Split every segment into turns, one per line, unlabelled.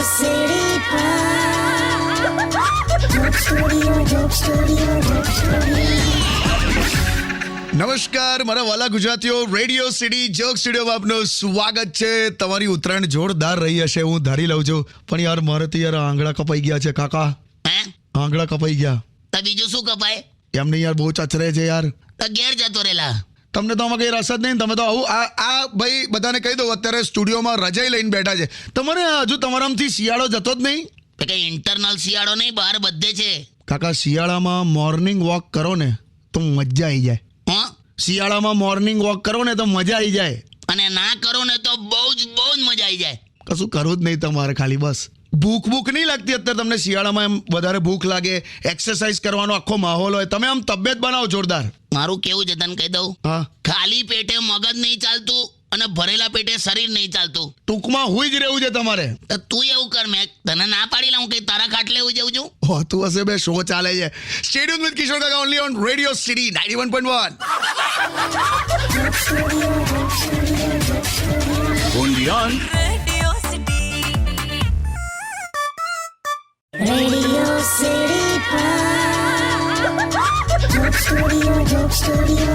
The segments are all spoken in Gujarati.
City Joke Studio.
નમસ્કાર મારા વાલા ગુજરાતીઓ, રેડિયો સિટી જોક સ્ટુડિયોમાં આપનું સ્વાગત છે. તમારી ઉત્તરાયણ જોરદાર રહી હશે, હું ધારી લઉં છું. પણ યાર મારે તો યાર આંગળા કપાઈ ગયા છે કાકા. આંગળા કપાઈ ગયા.
તો બીજું શું કપાય?
એમને યાર બહુ ચચરે છે યાર.
તો ઘેર જતો રેલા.
તમને તો આમાં કઈ રસ જ નહીં. તમે તો આવું આ ભાઈ બધાને કહી દો, અત્યારે સ્ટુડિયોમાં રજાઈ લઈને બેઠા છે. તમારે હજુ તમારામાંથી શિયાળો જતો જ નહીં?
કઈ ઇન્ટરનલ શિયાળો નહીં, બહાર બધે છે.
કાકા શિયાળામાં મોર્નિંગ વોક કરો ને તો મજા આવી જાય. શિયાળામાં મોર્નિંગ વોક કરો ને તો મજા આવી જાય,
અને ના કરો ને તો બહુ જ મજા આવી જાય.
કશું કરવું જ નહીં તમારે, ખાલી બસ ભૂખ નહીં લાગતી અત્યારે તમને શિયાળામાં? એમ વધારે ભૂખ લાગે, એક્સરસાઇઝ કરવાનો આખો માહોલ હોય, તમે આમ તબિયત બનાવો જોરદાર.
મારું કેવું છે તને કહી દઉં,
હા,
ખાલી પેટે મગજ નહીં ચાલતું અને ભરેલા પેટે શરીર નહીં ચાલતું.
ટૂંકમાં હુઈ જ રહેવું છે તમારે.
તો તું એવું કર, મેં તને ના પાડી લઉં કઈ તારા ખાટલે એવું જવું છું?
હોતું હશે બે, શો ચાલે છે. સ્ટેડિયમ વિથ કિશોર કાકા only on radio city 91.1.
Only on
Radio City Joke Studio.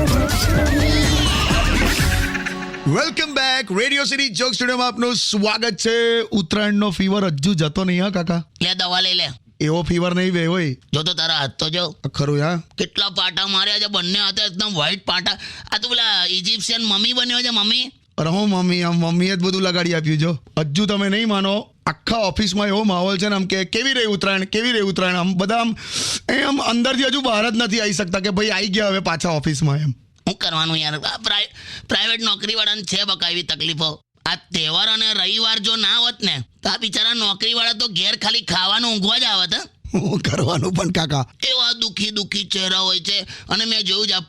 Welcome back. Radio city joke સ્ટુડિયોમાં આપનું સ્વાગત છે. ઉત્તરાયણનો ફીવર હજુ જતો નહીં હા કાકા?
લે દવા લઈ લે.
એવો ફીવર નહીં બે હોય.
જો તો તારા હાથ તો જો
ખરું હા.
કેટલા પાટા માર્યા છે, બંને હાથે એકદમ વ્હાઈટ પાટા. આ તો પેલા ઇજિપ્શિયન મમ્મી બન્યો છે. મમ્મી
અરે હું મમ્મીએ જ બધું લગાડી આપ્યું. જો હજુ તમે નહીં માનો, આખા ઓફિસમાં એવો માહોલ છે ને આમ કે કેવી રહી ઉત્તરાયણ. આમ બધા આમ અંદરથી હજુ બહાર જ નથી આવી શકતા કે ભાઈ આવી ગયા હવે પાછા ઓફિસમાં. એમ
શું કરવાનું યાર, પ્રાઇવેટ નોકરીવાળાને છે બકા એવી તકલીફો. આ તહેવાર અને રવિવાર જો ના હોત ને તો આ બિચારા નોકરીવાળા તો ઘેર ખાલી ખાવાનું ઊંઘવા જ આવત.
હું કરવાનું પણ કાકા,
એવા દુઃખી ચહેરા હોય છે. અને મેં જોયું છે આ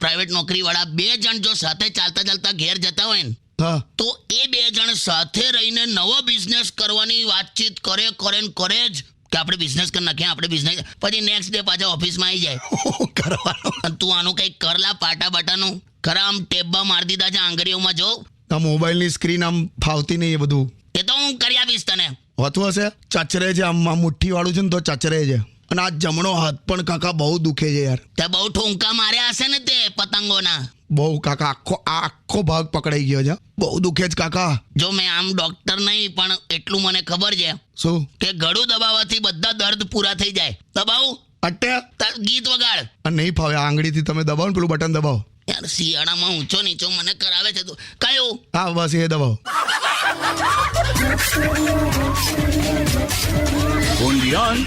પ્રાઇવેટ નોકરીવાળા 2 જણ જો સાથે ચાલતા ઘેર જતા હોય ને
હા,
તો એ 2 જણ સાથે રહીને નવો બિઝનેસ કરવાની વાતચીત કરે જ કે આપણે બિઝનેસ કરી નાખીએ, આપણે બિઝનેસ. પછી નેક્સ્ટ ડે પાછા ઓફિસમાં આવી જાય.
હું કરવાનું.
અને તું આનું કંઈક કરલા પાટા બાટાનું ખરા આમ ટેબા મારી દીધા છે આંગળીઓમાં. જો
આ મોબાઈલની સ્ક્રીન આમ ફાવતી નહીં એ બધું.
એ તો હું કરી આપીશ તને.
હોતું હશે, ચચરે છે આમ મુઠ્ઠી વાળું છે ને તો ચચરે છે. અને આ જમણો હાથ પણ કાકા બહુ દુખે છે યાર.
તે બહુ ઠુંકા માર્યા હશે ને તે પતંગોના.
બહુ કાકા, આખો ભાગ પકડાઈ ગયો છે. બહુ દુખે જ કાકા.
જો મેં આમ ડોક્ટર નહીં, પણ એટલું મને ખબર છે
શું
કે ગળું દબાવવાથી બધા દર્દ પૂરા થઈ જાય. દબાવું
અટે
ગીત વગાડ.
આ નહીં ફાવે, આંગળીથી તમે દબાવો ને પેલું બટન દબાવો.
યાર શિયાળામાં ઊંચો નીચો મને કરાવે છે તું. કયું?
હા બસ એ દબાવો.
only on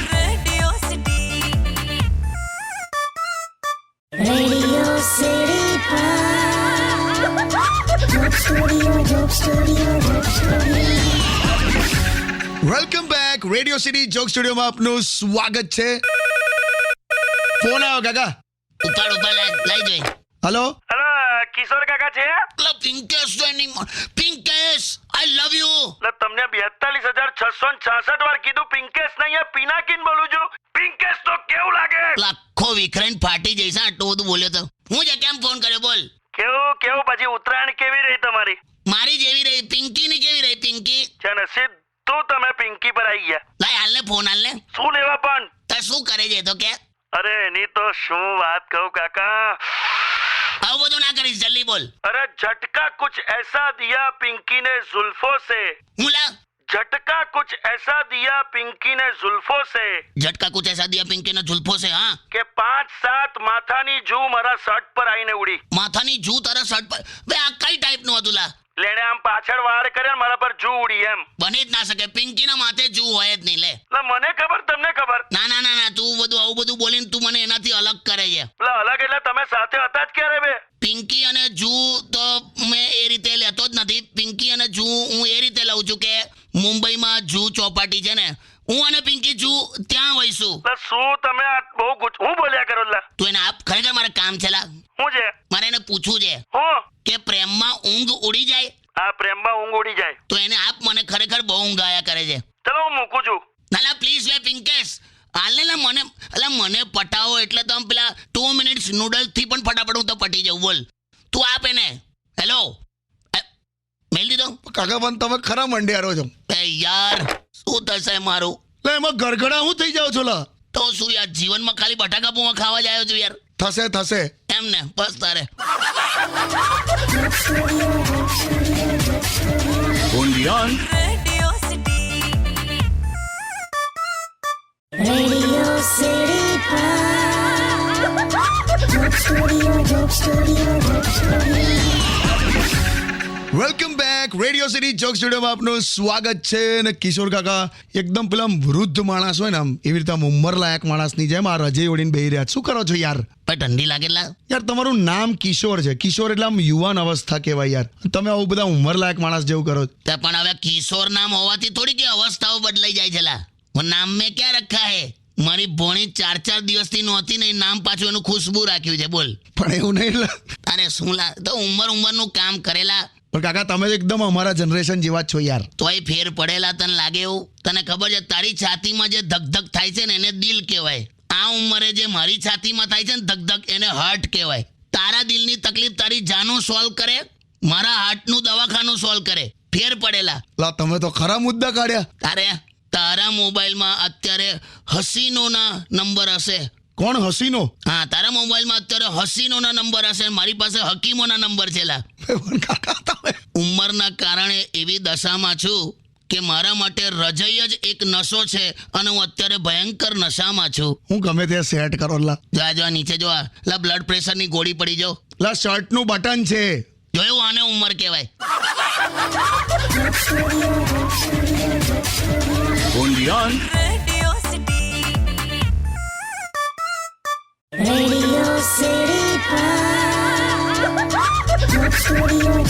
Radio City Joke Studio.
Welcome back. Radio city joke સ્ટુડિયોમાં આપનું સ્વાગત છે. ફોન આવ્યો કાકા.
ઉપાડ લઈ જોઈ.
હલો
હેલો કિશોર કાકા છે?
પિંકેશ તો એની પિંકેશ, આઈ લવ યુ.
એટલે તમને 42,666 વાર કીધું પિંકેશ નહીં, આ પિનાકીન બોલું છું. પિંકેશ તો કેવું લાગે?
લાખો વિખરાઈને ફાટી જઈશ આટલું બધું બોલ્યો તો. હું છે કેમ ફોન કર્યો બોલ.
કેવું પછી ઉત્તરાયણ કેવી રહી તમારી?
મારી જેવી રહી, પિંકીની કેવી રહી? પિંકી
છે ને સીધું તમે પિંકી પર આવી ગયા.
લાય હાલને ફોન હાલને.
શું લેવા પણ?
તે શું કરે છે તો કે?
અરે એની તો શું વાત કહું કાકા.
આવું બધું ના કરીશ, જલ્દી બોલ.
અરે झटका कुछ ऐसा दिया पिंकी ने जुल्फों से,
હું લા
झटका कुछ ऐसा दिया पिंकी ने जुल्फों से
ઝટકા કુછ એસા દિયા પિંકી ને ઝુલ્ફો છે. હા,
કે 5-7 માથાની જૂ મારા શર્ટ પર આવીને ઉડી.
માથાની જૂ તારા શર્ટ પર. બે આ કઈ ટાઈપ નું હતું લા?
લેણે આમ પાછળ વાળ કર્યા ને મારા પર જૂ ઉડી એમ.
બની જ ના શકે, પિંકી ના માથે જૂ હોય જ નહીં. લે
એટલે મને ખબર તમને ખબર?
ના તું આવું બધું બોલીને તું મને એનાથી અલગ કરે છે.
એટલે અલગ એટલે તમે સાથે હતા જ ક્યારે બે?
પિંકી અને જૂ તો મેં એ રીતે લેતો જ નથી. પિંકી અને જૂ હું એ રીતે લઉં છું કે મુંબઈમાં જૂ ચોપાટી છે ને, હું અને પિંકી જૂ ત્યાં હોઈશું.
એટલે શું તમે આ બહુ હું બોલ્યા કરો? લા
તું એને આપ, ખરેખર મારે કામ છે લા.
શું છે?
મારે એને પૂછવું છે
હું
કે પ્રેમમાં ઊંઘ ઉડી જાય
આ પ્રેમમાં ઊંઘ ઉડી જાય
તો એને આપ. મને ખરેખર બહુ ઊંઘ આયા કરે છે.
ચલો હું મૂકું છું.
ના પ્લીઝ લે પિંકેશ, હાલે મને પટાવો એટલે તો આમ પેલા 2 મિનિટ્સ નૂડલ્સ થી પણ ફટાફટ હું તો પટી જાઉં. બોલ તું આપ એને. હેલો મેલ દીધો
કાકા પણ તમે ખરા મંડ્યારો છો.
એ યાર શું થશે મારું?
લે એમાં ગરગડા હું થઈ જાવ છો લા?
તો શું યાર, જીવનમાં ખાલી બટાકા પૌવા ખાવા જ આવ્યો છું યાર.
થશે
એમ ને, બસ તારે.
Undian.
Radio City. Radio City Joke Studio.
Welcome back radio city joke સ્ટુડિયોમાં આપનું સ્વાગત છે. અને કિશોર કાકા એકદમ પેલા આમ વૃદ્ધ માણસ હોય ને, આમ એવી રીતે આમ ઉંમરલાયક માણસની જેમ આ રજે ઓડીને બેહી રહ્યા. શું કરો છો યાર?
ભાઈ ઠંડી લાગેલા.
યાર તમારું નામ કિશોર છે. કિશોર એટલે આમ યુવાન અવસ્થા કહેવાય યાર. તમે આવું બધા ઉંમરલાયક માણસ જેવું કરો છો.
તે પણ હવે કિશોર નામ હોવાથી થોડી કે અવસ્થાઓ બદલાઈ જાય છે લા. वो नाम में क्या रखा है? મારી ભોણી 4 દિવસથી નહોતી ને નામ પાછું એનું ખુશ્બુ રાખ્યું છે. બોલ.
પણ એવું નહીં લા.
અરે શું લા, તો ઉંમરનું કામ કરેલા.
પણ કાકા તમે તો એકદમ અમારા જનરેશન જેવા જ છો યાર.
તોય ફેર પડેલા તને લાગે એવું? તને ખબર છે તારી છાતીમાં જે ધક થાય છે ને એને દિલ કહેવાય. આ ઉંમરે જે મારી છાતીમાં થાય છે ને ધક એને હાર્ટ કહેવાય. તારા દિલની તકલીફ તારી જાનું સોલ્વ કરે, મારા હાર્ટનું દવાખાનું સોલ્વ કરે. ફેર પડેલા.
લા તમે તો ખરા મુદ્દા કાઢ્યા.
તારા મોબાઈલમાં અત્યારે હસીનોના નંબર હશે.
કોણ હસીનો?
હા, તારા મોબાઈલમાં અત્યારે હસીનોના નંબર હશે, મારી પાસે હકીમોના નંબર છે લા.
કાકા તમે
ઉંમરના કારણે એવી દશામાં છું કે મારા માટે રજય જ એક નશો છે અને હું અત્યારે ભયંકર નશામાં છું.
હું ગમે તે સેટ કરો લા.
જો નીચે જો લા, બ્લડ પ્રેશરની ગોળી પડી જો.
લા શર્ટનું બટન છે.
જોયું? આને ઉંમર કહેવાય.
Undian.
Radio City. Radio City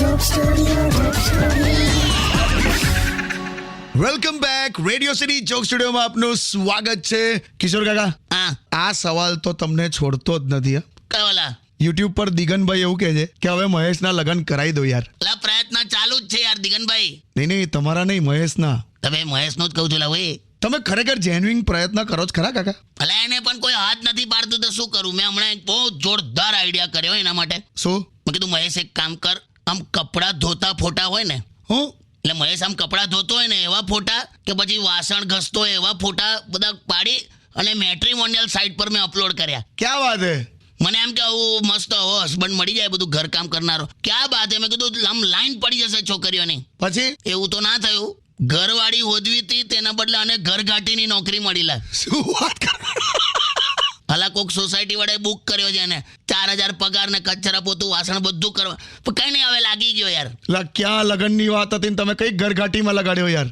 Joke Studio.
Welcome back radio city joke સ્ટુડિયોમાં આપનું સ્વાગત છે. કિશોર કાકા,
હા,
આ સવાલ તો તમને છોડતો જ નથી.
કયો લા?
યુટ્યુબ પર દિગનભાઈ એવું કહે છે કે હવે મહેશના લગ્ન કરાવી દો યાર.
લા, પ્રયત્ન ચાલુ જ છે યાર દિગનભાઈ.
નહીં તમારા નહીં, મહેશના.
તમે મહેશનું જ કહું છું લા. ભાઈ
તમે ખરેખર જેન્યુઇન પ્રયત્ન કરો જ ખરા કાકા?
ભલા એને પણ કોઈ હાથ નથી પાડતું તો શું કરું? મેં હમણાં એક બહુ જોરદાર આઈડિયા કર્યો એના માટે.
શું?
મેં કીધું મહેશ એક કામ કર, આમ કપડાં ધોતા ફોટા હોય ને,
હું
એટલે મહેશ આમ કપડાં ધોતો હોય ને એવા ફોટા કે પછી વાસણ ઘસતો હોય એવા ફોટા બધા પાડી અને મેટ્રીમોનિયલ સાઇટ પર મેં અપલોડ કર્યા.
ક્યાં વાત હે?
મને એમ કે આવું મસ્ત હસબન્ડ મળી જાય બધું ઘરકામ કરનારો. ક્યાં બાત હે? મેં કીધું આમ લાઈન પડી જશે છોકરીઓની.
પછી
એવું તો ના થયું. ઘરવાળી હોદવી હતી તેના બદલે અને ઘરઘાટીની નોકરી મળી લા.
શું વાત કરો?
હલા કોક સોસાયટી વાળાએ બુક કર્યો છે એને 4,000 પગાર ને કચરા પોતું વાસણ બધું કરવા. પણ કઈ નહીં, હવે લાગી ગયો યાર.
લા ક્યાં લગનની વાત હતી ને તમે કઈ ઘરઘાટીમાં લગાડ્યો યાર?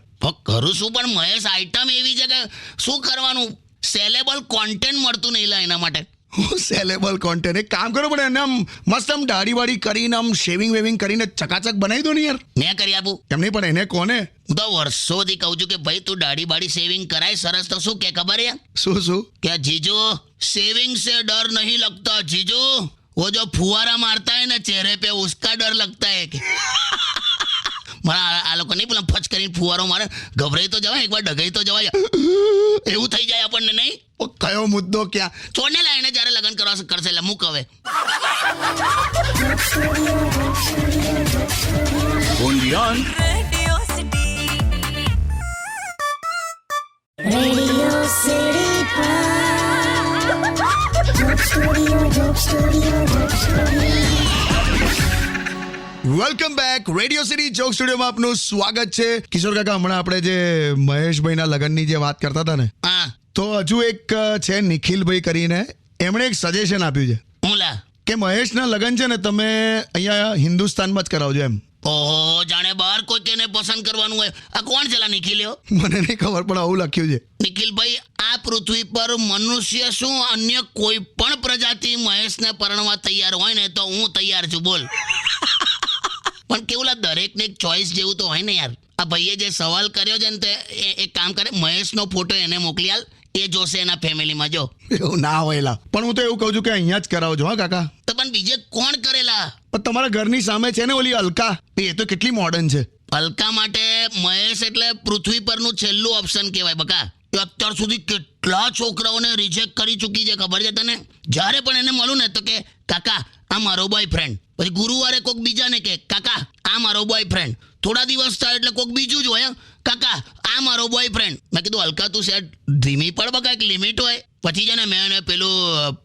કરું શું પણ મહેશ, આઈટમ એવી છે કે શું કરવાનું, સેલેબલ કોન્ટેન્ટ મળતું નહીં લા એના માટે.
હું સેલેબલ કોન્ટેન્ટ? એક કામ કરો, પણ એને આમ મસ્ત આમ દાઢી વાડી કરીને આમ શેવિંગ વેવિંગ કરીને ચકાચક બનાવી દો ને યાર.
મેં કરી આપું?
એમ નહીં, પણ એને કોને?
હું તો વર્ષોથી કહું છું કે ભાઈ તું દાઢી બાડી સેવિંગ કરાય સરસ. તો શું કે ખબર છે
શું?
કે જીજू सेविंग से डर नहीं लगता जीजू, वो जो फुवारा मारता है ना चेहरे पे उसका डर लगता है कि મારા આ લોકો નહીં પેલા ફચ કરીને ફુવારો મારે, ગભરાઈ તો જવાય, એકવાર ડગાઈ તો જવાય. એવું થઈ જાય આપણને નહીં?
કયો મુદ્દો ક્યાં?
છોડને લા, એને જ્યારે લગ્ન કરવા કરશે એટલે મૂક હવે.
Undian.
Radio City. Radio City Joke Studio.
Welcome back radio city joke સ્ટુડિયોમાં આપનું સ્વાગત છે. કિશોર કાકા, હમણાં આપણે જે મહેશભાઈના લગ્નની જે વાત કરતા હતા ને,
હા,
તો હજુ એક છે નિખિલભાઈ કરીને, એમણે એક સજેશન આપ્યું છે
હું લા
કે મહેશના લગ્ન છે ને તમે અહીંયા હિન્દુસ્તાનમાં જ કરાવજો એમ.
ઓહો, જાણે બહાર કોઈ કેને પસંદ કરવાનું હોય. આ કોણ છે લા નિખિલ્યો?
મને નહીં ખબર, પણ આવું લખ્યું છે.
નિખિલભાઈ, આ પૃથ્વી પર મનુષ્ય શું અન્ય કોઈ પણ પ્રજાતિ મહેશને પરણવા તૈયાર હોય ને તો હું તૈયાર છું. બોલ. પણ કેવું લા, દરેકને એક ચોઈસ જેવું તો હોય ને યાર. આ ભાઈએ જે સવાલ કર્યો છે ને તે એક કામ કરે, મહેશનો ફોટો એને મોકલી આલ, એ જોશે એના ફેમિલીમાં. જો
એવું ના હોય લા, પણ હું તો એવું કહું છું કે અહીંયા જ કરાવજો. હા કાકા.
તો પણ બીજે કોણ કરેલા?
પણ તમારા ઘરની સામે છે ને ઓલી અલકા, એ તો કેટલી મોડર્ન છે.
અલકા માટે મહેશ એટલે પૃથ્વી પરનું છેલ્લું ઓપ્શન કહેવાય બકા. એ અત્યાર સુધી કેટલા છોકરાઓને રિજેક્ટ કરી ચૂકી છે ખબર છે તને? જ્યારે પણ એને મળું ને તો કે કાકા આ મારો બોયફ્રેન્ડ. પછી ગુરુવારે કોઈક બીજાને કે કાકા આ મારો બોયફ્રેન્ડ. થોડા દિવસ થાય એટલે કોઈક બીજું જ હોય, કાકા આ આ મારો બોયફ્રેન્ડ. મેં કીધું હલકા તું સેટ ધીમી પડ બકા, એક લિમિટ હોય. પછી છે ને મેં એને પેલું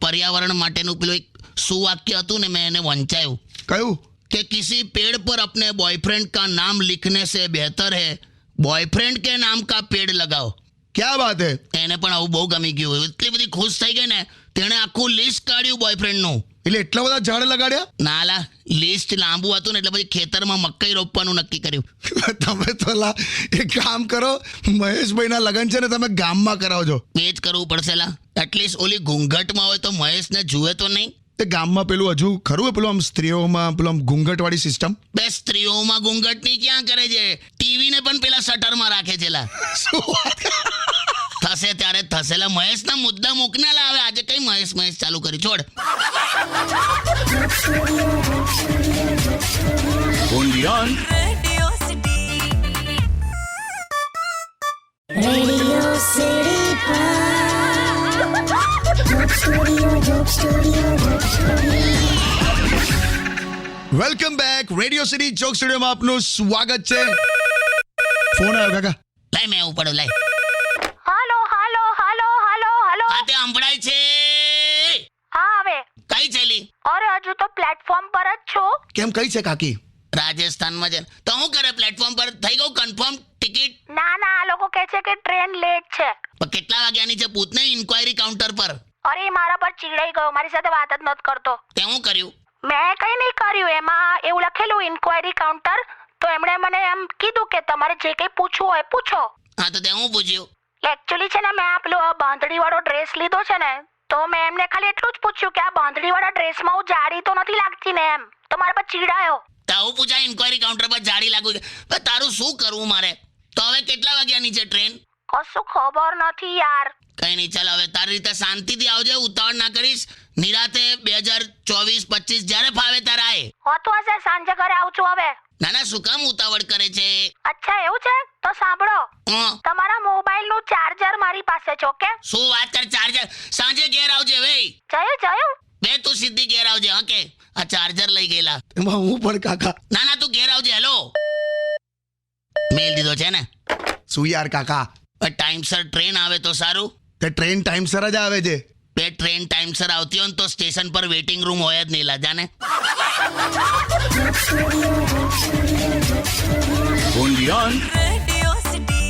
પર્યાવરણ માટેનું પેલું એક સુવાક્ય હતું ને મેં એને વંચાયું
કયું?
कि किसी पेड़ पर अपने बॉयफ्रेंड का नाम लिखने से बेहतर है बॉयफ्रेंड के नाम का पेड़ लगाओ.
ક્યાં વાત હે?
એને પણ આવું બહુ ગમી ગયું. એટલી બધી ખુશ થઈ ગઈ ને, તેણે આખું લિસ્ટ કાઢ્યું બોયફ્રેન્ડનું.
એટલે એટલા બધા ઝાડ લગાડ્યા?
નાલા લિસ્ટ લાંબુ હતું ને એટલે પછી ખેતરમાં મકઈ રોપવાનું નક્કી કર્યું.
તમે તો લા એક કામ કરો, મહેશભાઈના લગન છે ને તમે ગામમાં કરાવજો.
એ જ કરવું પડશે લા. એટલીસ્ટ ઓલી ઘૂંઘટમાં હોય તો મહેશને જુએ તો નહીં.
એ ગામમાં પેલું હજુ ખરું પેલું આમ સ્ત્રીઓમાં પેલું આમ ઘૂંઘટવાળી સિસ્ટમ?
બે સ્ત્રીઓમાં ઘૂંઘટની ક્યાં કરે છે, ટીવીને પણ પેલા શટરમાં રાખે છે લા.
શું વાત?
થશે ત્યારે થશેલા. મહેશના મુદ્દા મૂકના લા. હવે આજે કઈ મહેશ મહેશ ચાલુ કરી છોડ.
Undian.
Radio City. Radio City Joke Studio, Joke Studio, Joke Studio.
Welcome back. Radio city joke સ્ટુડિયોમાં આપનું સ્વાગત છે. ફોન આવ્યો કાકા.
લાય મેં ઉપાડો લાય.
હાલો હાલો હાલો હાલો હાલો
આ તે સંભળાય છે.
હા હવે
કઈ છેલી?
અરે હજુ તો પ્લેટફોર્મ પર જ છો.
કેમ કઈ છે કાકી?
રાજસ્થાનમાં છે તો હું કરે પ્લેટફોર્મ પર થઈ ગયું કન્ફર્મ ટિકિટ?
ના ના આ લોકો કહે છે કે ટ્રેન લેટ છે.
પણ કેટલા વાગ્યાની છે પૂછને ઇન્ક્વાયરી કાઉન્ટર પર.
અરે એ મારા પર ચીડાઈ ગયો, મારી સાથે વાત જ નથી કરતો.
તે હું કર્યું?
મેં કઈ નહીં કર્યું, એમાં એવું લખેલું ઇન્ક્વાયરી કાઉન્ટર, તો એમણે મને એમ કીધું કે તમારે જે કંઈ પૂછવું હોય પૂછો.
હા તો તે હું પૂછ્યું?
એકચ્યુઅલી છે ને મેં આ પેલો બાંધણી વાળો ડ્રેસ લીધો છે ને, તો મેં એમને ખાલી એટલું જ પૂછ્યું કે આ બાંધણી વાળા ડ્રેસમાં હું જાડી તો નથી લાગતી ને એમ, તો મારા પર ચીડાયો.
તો હું પૂછાય ઇન્ક્વાયરી કાઉન્ટર પર જાડી લાગુ છે. પણ તારું શું કરવું મારે? તો હવે કેટલા વાગ્યાની છે ટ્રેન?
કશું ખબર નથી યાર.
કઈ નહીં, ચાલ હવે તારી રીતે શાંતિથી આવજે, ઉતાવળ ના કરીશ. નિરાતે 2024-25 જ્યારે ફાવે ત્યારે આય.
હોતું હશે, સાંજે ઘરે આવું છું હવે.
ના ના, શું કામ ઉતાવળ કરે છે?
અચ્છા એવું છે, તો સાંભળો,
હં?
તમારા મોબાઈલ નું ચાર્જર મારી પાસે છે. ઓકે,
શું વાત કર? ચાર્જર સાંજે ઘેર આવજે ભાઈ.
જયું
બે તું સીધી ઘેર આવજે. હા કે આ ચાર્જર લઈ ગયેલા.
એમાં હું પણ કાકા.
ના ના, તું ઘેર આવજે. હેલો, મેલ દીધો છે ને?
શું યાર કાકા?
ટાઈમસર ટ્રેન આવે તો સારું.
તે ટ્રેન ટાઈમસર જ આવે છે.
બે ટ્રેન ટાઈમસર આવતી હોય ને તો સ્ટેશન પર વેઇટિંગ રૂમ હોય જ નહીં લા, જાને.
Undian.
Radio City.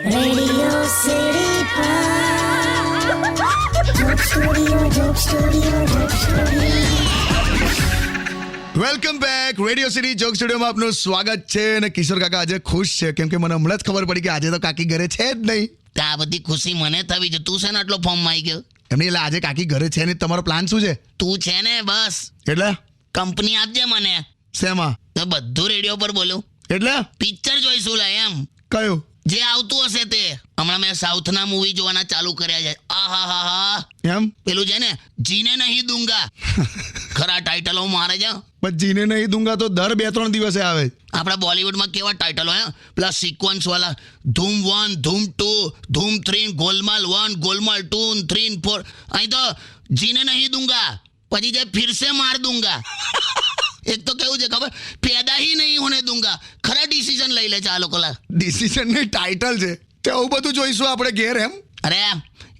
Radio City Joke Studio, Joke Studio, Joke Studio.
Welcome back. Radio city joke સ્ટુડિયોમાં આપનું સ્વાગત છે. અને કિશોર કાકા આજે ખુશ છે કેમ કે મને હમણાં જ ખબર પડી કે આજે તો કાકી ઘરે છે જ નહીં.
તો આ બધી ખુશી મને થવી છે. તું છે ને આટલો ફોર્મમાં આવી ગયો?
એમની એટલે આજે કાકી ઘરે છે નહીં. તમારો પ્લાન શું છે?
તું છે ને બસ
એટલે
કંપની આપજે મને.
શેમાં?
તો બધું રેડિયો પર બોલું.
એટલે
પિક્ચર જોઈશું લા એમ.
કયું?
જે આવતું હશે તે. હમણાં મેં સાઉથના મૂવી જોવાના ચાલુ કર્યા છે. આહાહાહા.
એમ?
પેલું છે ને જીને નહીં દૂંગા. ખરા ટાઇટલો મારે છે.
પણ જીને નહીં દૂંગા તો દર 2-3 દિવસે આવે.
આપણા બોલિવૂડમાં કેવા ટાઇટલો હે, પેલા સિક્વન્સ વાળા. ધૂમ 1, ધૂમ 2, ધૂમ 3, ગોલમાલ 1, ગોલમાલ 2, 3, 4. અહીં તો જીને નહીં દૂંગા, પછી જે ફિરસે માર દૂંગા. એક તો કેવું છે ખબર, પેદા ही नहीं होने दूंगा. ખરા ડિસિઝન લઈ લે છે આ લોકો લા.
ડિસિઝન ની ટાઇટલ છે તે આવું બધું જોઈશું આપણે ઘેર એમ.
અરે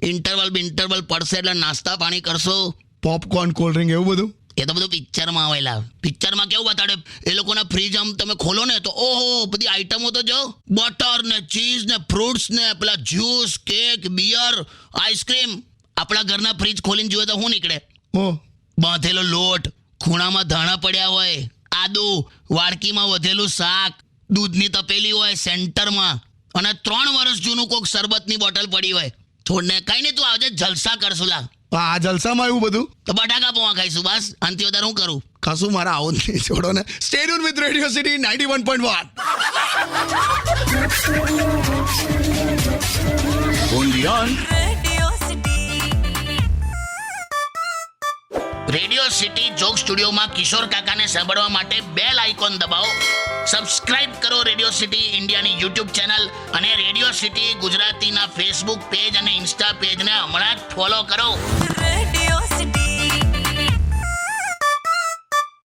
ઇન્ટરવલ પડશે એટલે નાસ્તા પાણી કરશો.
પોપકોર્ન, કોલ્ડ ડ્રિંક એવું બધું.
એ તો બધું પિક્ચરમાં આવેલા. પિક્ચરમાં કેવું બતાડે એ લોકોના ફ્રીજ આમ તમે ખોલો ને તો ઓહો બધી આઈટમો તો જો. બટર ને ચીઝ ને ફ્રૂટ્સ ને પેલા જ્યુસ, કેક, બિયર, આઈસ્ક્રીમ. આપણા ઘરના ફ્રીજ ખોલીને જોઈએ તો શું નીકળે?
ઓ
બાંધેલો લોટ, ખૂણામાં ધાણા પડ્યા હોય, આદુ, વાડકીમાં વધેલું શાક, દૂધની તપેલી હોય સેન્ટરમાં, અને 3 વર્ષ જૂનું કોક શરબતની બોટલ પડી હોય. છોડને કઈ નહીં, તું આવજે, જલસા કરશું લા.
આ જલસામાં એવું બધું?
તો બટાકા પૌવા ખાઈશું બસ. આનાથી વધારે હું કરું?
કશું મારા આવું જ નહીં. છોડો ને. Stay tune with radio city 91.1.
Undian.
Radio City.
Radio city joke સ્ટુડિયોમાં કિશોર કાકાને સાંભળવા માટે બેલ આઇકોન દબાવો. સબસ્ક્રાઇબ કરો રેડિયો સિટી ઇન્ડિયાની યુટ્યુબ ચેનલ, અને રેડિયો સિટી ગુજરાતીના ફેસબુક પેજ અને ઇન્સ્ટા પેજને હમણાં જ ફોલો કરો.
Radio